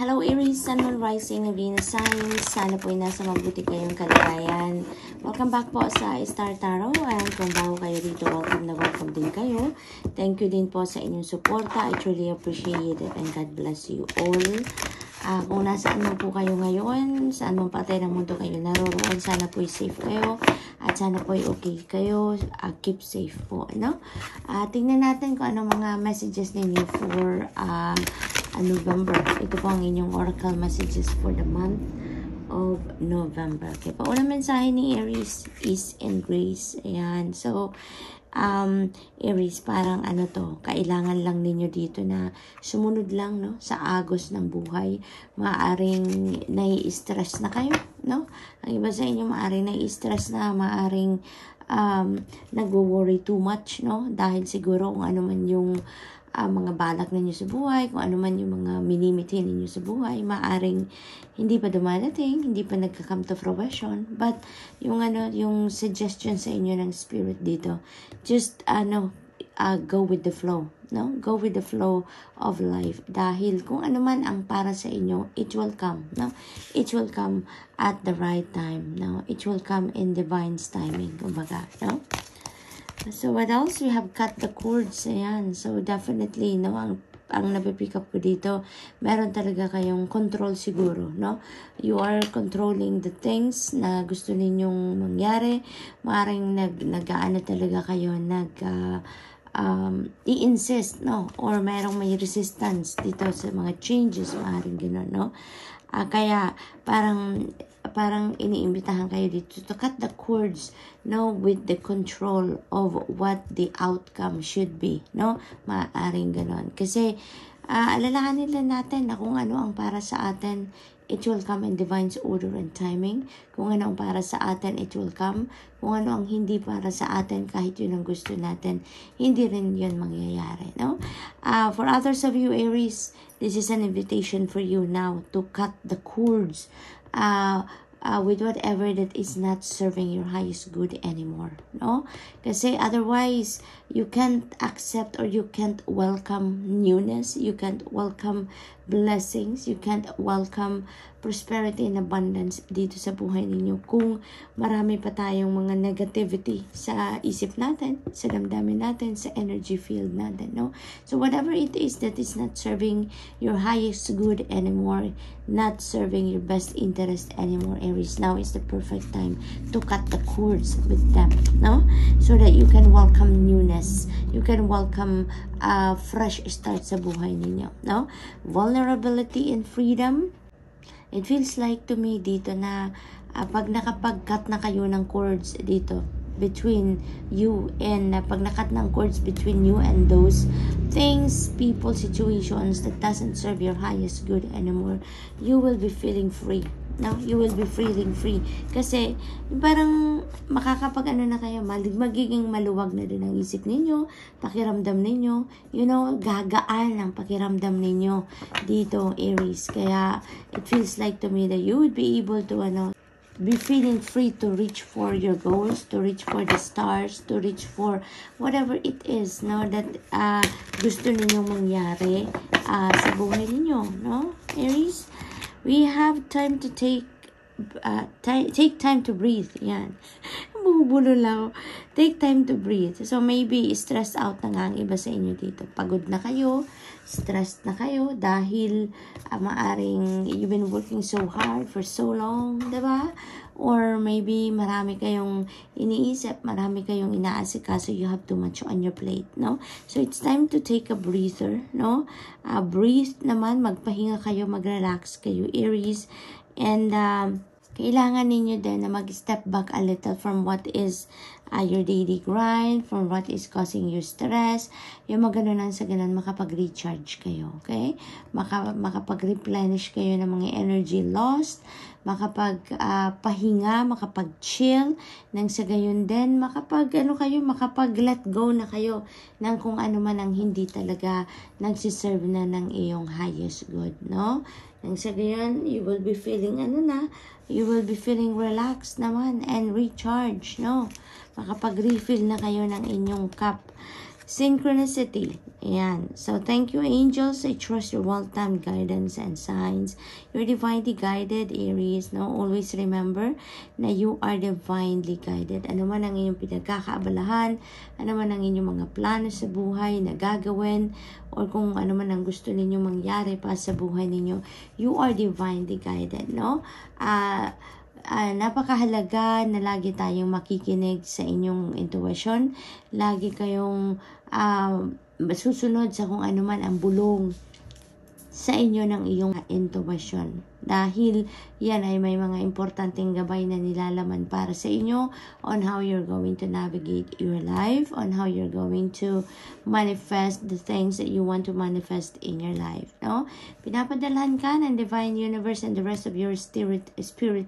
Hello Aries, Sun, Moon, Rising, Venus signs. Sana po ay nasa mabuti kayong kalagayan. Welcome back po sa Star Tarot. And kung bago kayo dito, welcome na welcome din kayo. Thank you din po sa inyong suporta. I truly appreciate it and God bless you all. Kung nasaan man po kayo ngayon, saan man patay ng mundo kayo naroroon, sana po ay safe kayo. At sana po ay okay kayo. Keep safe po, no? Tingnan natin kung ano mga messages ninyo for November. Ito po ang inyong oracle messages for the month of November. Okay, paunang mensahe ni Aries is in grace. Ayan. So, Aries, parang ano to, kailangan lang ninyo dito na sumunod lang, no, sa agos ng buhay. Maaring nai-stress na kayo, no? Ang iba sa inyo, maaring nai-stress na, maaring nagwo-worry too much, no? Dahil siguro kung ano man yung mga balak ninyo sa buhay, kung ano man yung mga minimitin ninyo sa buhay, maaring hindi pa dumadating, hindi pa nagka-come to fruition. But yung yung suggestion sa inyo ng spirit dito, just go with the flow, no? Go with the flow of life. Dahil kung ano man ang para sa inyo, it will come, no? It will come at the right time, no? It will come in divine's timing, kumbaga, no? So, what else? We have cut the cords. Ayan. So, definitely, no, ang napipick up ko dito, meron talaga kayong control siguro, no? You are controlling the things na gusto ninyong mangyari. Maaaring nag-aano talaga kayo, i-insist, no? Or merong may resistance dito sa mga changes, maaaring gano'n, no? Kaya, parang iniimbitahan kayo dito to cut the cords, no, with the control of what the outcome should be, no? Maaring ganon. Kasi, alalahanin lang natin na kung ano ang para sa atin, it will come in divine's order and timing. Kung ano ang para sa atin, it will come. Kung ano ang hindi para sa atin, kahit yun ang gusto natin, hindi rin yun mangyayari, no? For others of you, Aries, this is an invitation for you now to cut the cords with whatever that is not serving your highest good anymore, no? Kasi otherwise, you can't accept or you can't welcome newness, you can't welcome blessings, you can't welcome prosperity and abundance dito sa buhay ninyo kung marami pa tayong mga negativity sa isip natin, sa damdamin natin, sa energy field natin, no? So whatever it is that is not serving your highest good anymore, not serving your best interest anymore, Aries, now is the perfect time to cut the cords with them, no? So that you can welcome newness, you can welcome fresh start sa buhay ninyo, no? Vulnerability and freedom. It feels like to me dito na pag nakapag-cut na kayo ng cords dito between you and pag nakat ng cords between you and those things, people, situations that doesn't serve your highest good anymore, you will be feeling free. No, you will be feeling free. Kasi, parang makakapag na kayo, magiging maluwag na din ang isip ninyo, pakiramdam ninyo, you know, gagaan ang pakiramdam ninyo dito, Aries. Kaya, it feels like to me that you would be able to, be feeling free to reach for your goals, to reach for the stars, to reach for whatever it is, no, that gusto ninyong mangyari sa buhay ninyo, no, Aries? We have time to take time to breathe. Yan. Bubulo lang ako. Take time to breathe. So, maybe stressed out na nga ang iba sa inyo dito. Pagod na kayo, stressed na kayo dahil maaring you've been working so hard for so long, diba? Or maybe marami kayong iniisip, marami kayong inaasikaso, you have too much on your plate, no? So, it's time to take a breather, no? Breathe naman, magpahinga kayo, mag-relax kayo, Aries. And, kailangan ninyo din na mag-step back a little from what is your daily grind, from what is causing you stress. Yung magano'n sa ganon, makapag-recharge kayo, okay? Makapag-replenish kayo ng mga energy lost, makapag-pahinga, makapag-chill, nang sa gayon din, makapag-let go na kayo ng kung ano man ang hindi talaga nagsiserve na ng iyong highest good, no? Nang sa gayon, you will be feeling you will be feeling relaxed naman and recharge, no? Makapag-refill na kayo ng inyong cup. Synchronicity. Ayan. So, thank you, angels. I trust your well-timed guidance and signs. You're divinely guided, Aries. No? Always remember na you are divinely guided. Ano man ang inyong pinagkakaabalahan, ano man ang inyong mga plano sa buhay na gagawin, or kung ano man ang gusto ninyo mangyari pa sa buhay ninyo, you are divinely guided, no? Napakahalaga na lagi tayong makikinig sa inyong intuition. Lagi kayong susunod sa kung ano man ang bulong sa inyo ng iyong intuition. Dahil yan ay may mga importanteng gabay na nilalaman para sa inyo on how you're going to navigate your life, on how you're going to manifest the things that you want to manifest in your life. No? Pinapadalhan ka ng Divine Universe and the rest of your spirit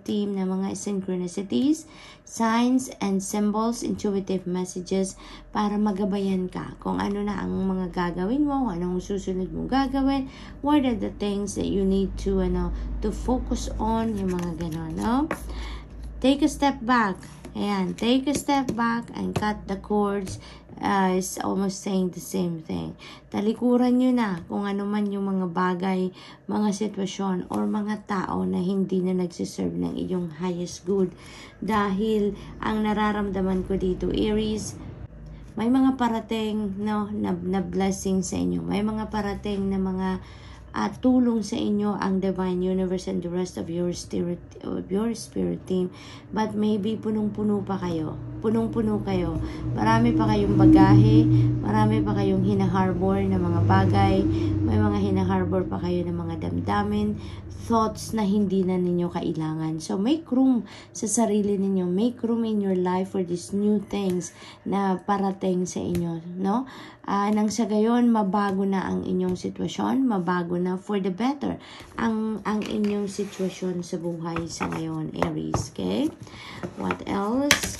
team na mga synchronicities, signs and symbols, intuitive messages para magabayan ka kung ano na ang mga gagawin mo, anong susunod mong gagawin, what are the things that you need to focus on, yung mga ganon, no? Take a step back. Ayan, take a step back and cut the cords. Is almost saying the same thing. Talikuran nyo na kung ano man yung mga bagay, mga sitwasyon, or mga tao na hindi na nagsiserve ng iyong highest good. Dahil ang nararamdaman ko dito, Aries, may mga parating na blessing sa inyo. May mga parating na mga tulong sa inyo ang Divine Universe and the rest of your spirit team. But maybe punong-puno pa kayo. Punong-puno kayo. Marami pa kayong bagahe, marami pa kayong hinaharbor na mga bagay, may mga hinaharbor pa kayo ng mga damdamin, thoughts na hindi na ninyo kailangan. So make room sa sarili ninyo, make room in your life for these new things na parating sa inyo, no? Nang sa gayon, mabago na ang inyong sitwasyon, mabago na for the better ang inyong sitwasyon sa buhay sa ngayon, Aries. Okay? What else?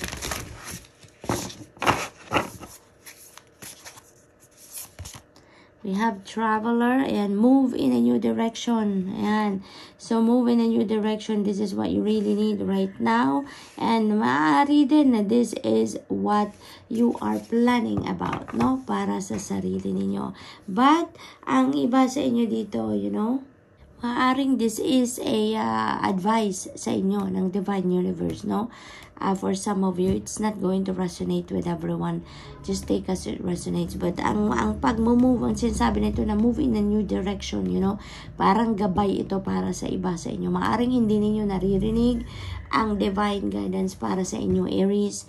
We have traveler and move in a new direction. Ayan. So, move in a new direction. This is what you really need right now. And maaari din na this is what you are planning about, no? Para sa sarili ninyo. But, ang iba sa inyo dito, maaaring this is a advice sa inyo ng Divine Universe, no? For some of you, it's not going to resonate with everyone. Just take as it resonates. But ang pag-move, ang sinasabi nito na move in a new direction, parang gabay ito para sa iba sa inyo. Maaring hindi ninyo naririnig ang divine guidance para sa inyo, Aries.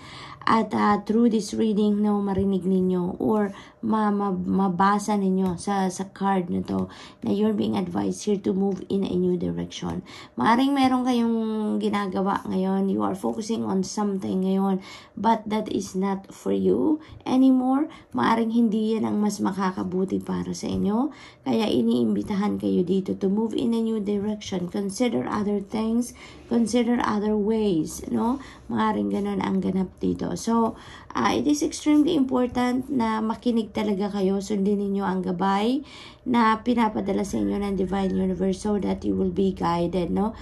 At through this reading, marinig ninyo or mabasa ninyo sa card na to na you're being advised here to move in a new direction. Maaring meron kayong ginagawa ngayon, you are focusing on something ngayon, but that is not for you anymore. Maaring hindi yan ang mas makakabuti para sa inyo. Kaya iniimbitahan kayo dito to move in a new direction. Consider other things, consider other ways, no? Maaring ganun ang ganap dito. So, it is extremely important na makinig talaga kayo, sundin ninyo ang gabay na pinapadala sa inyo ng Divine Universe so that you will be guided, no?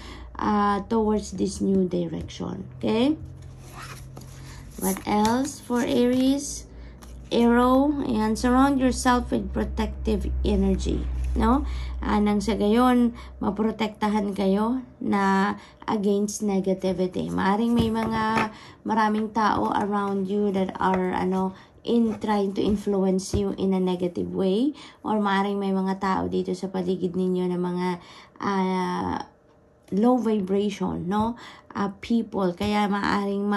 Towards this new direction. Okay? What else for Aries? Arrow, and surround yourself with protective energy, no? Nang sa gayon, maprotektahan kayo na against negativity. Maaring may maraming tao around you that are trying to influence you in a negative way, or maaring may mga tao dito sa paligid ninyo na mga low vibration, no? People, kaya maaring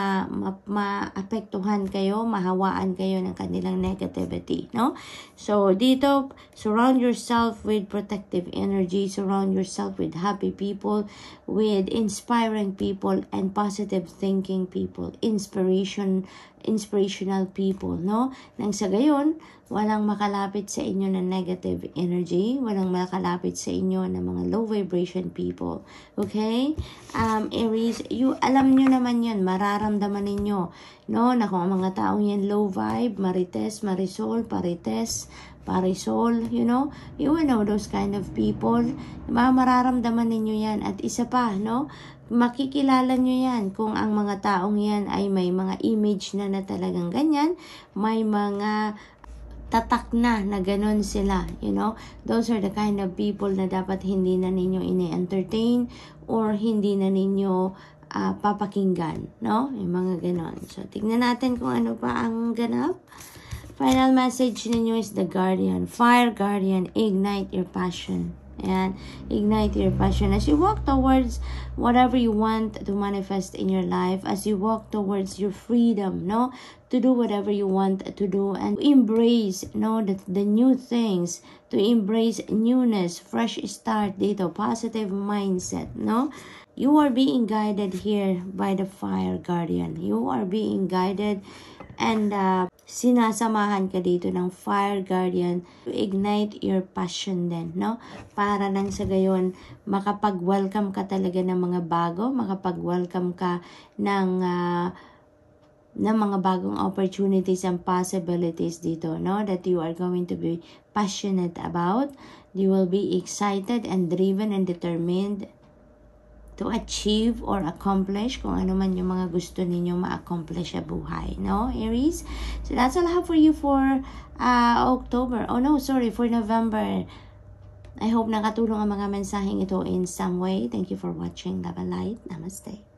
maapektuhan kayo, mahawaan kayo ng kanilang negativity, no? So, dito, surround yourself with protective energy, surround yourself with happy people, with inspiring people, and positive thinking people, inspirational people, no? Nang sa gayon, walang makalapit sa inyo na negative energy, walang makalapit sa inyo na mga low vibration people. Okay? Aries, alam nyo naman yun, mararamdaman ninyo, no? Na kung ang mga taong yan low vibe, marites, marisol, parites, parisol, you know those kind of people, mararamdaman ninyo yan. At isa pa, no? Makikilala nyo yan kung ang mga taong yan ay may mga image na talagang ganyan, may mga tatak na ganun sila, you know. Those are the kind of people na dapat hindi na ninyo ini-entertain or hindi na ninyo papakinggan, no? Yung mga ganon. So, tignan natin kung ano pa ang ganap. Final message ninyo is the Guardian. Fire Guardian, ignite your passion. And ignite your passion as you walk towards whatever you want to manifest in your life, as you walk towards your freedom, no, to do whatever you want to do, and embrace, no, the new things, to embrace newness, fresh start dito, positive mindset, no. You are being guided here by the Fire Guardian. You are being guided and sinasamahan ka dito ng Fire Guardian to ignite your passion din, no? Para nang sa gayon, makapag-welcome ka talaga ng mga bago, makapag-welcome ka ng mga bagong opportunities and possibilities dito, no? That you are going to be passionate about. You will be excited and driven and determined to achieve or accomplish kung ano man yung mga gusto ninyo ma-accomplish sa buhay, no, Aries? So that's all I have for you for for November. I hope nakatulong ang mga mensaheng ito in some way. Thank you for watching. Love and light. Namaste.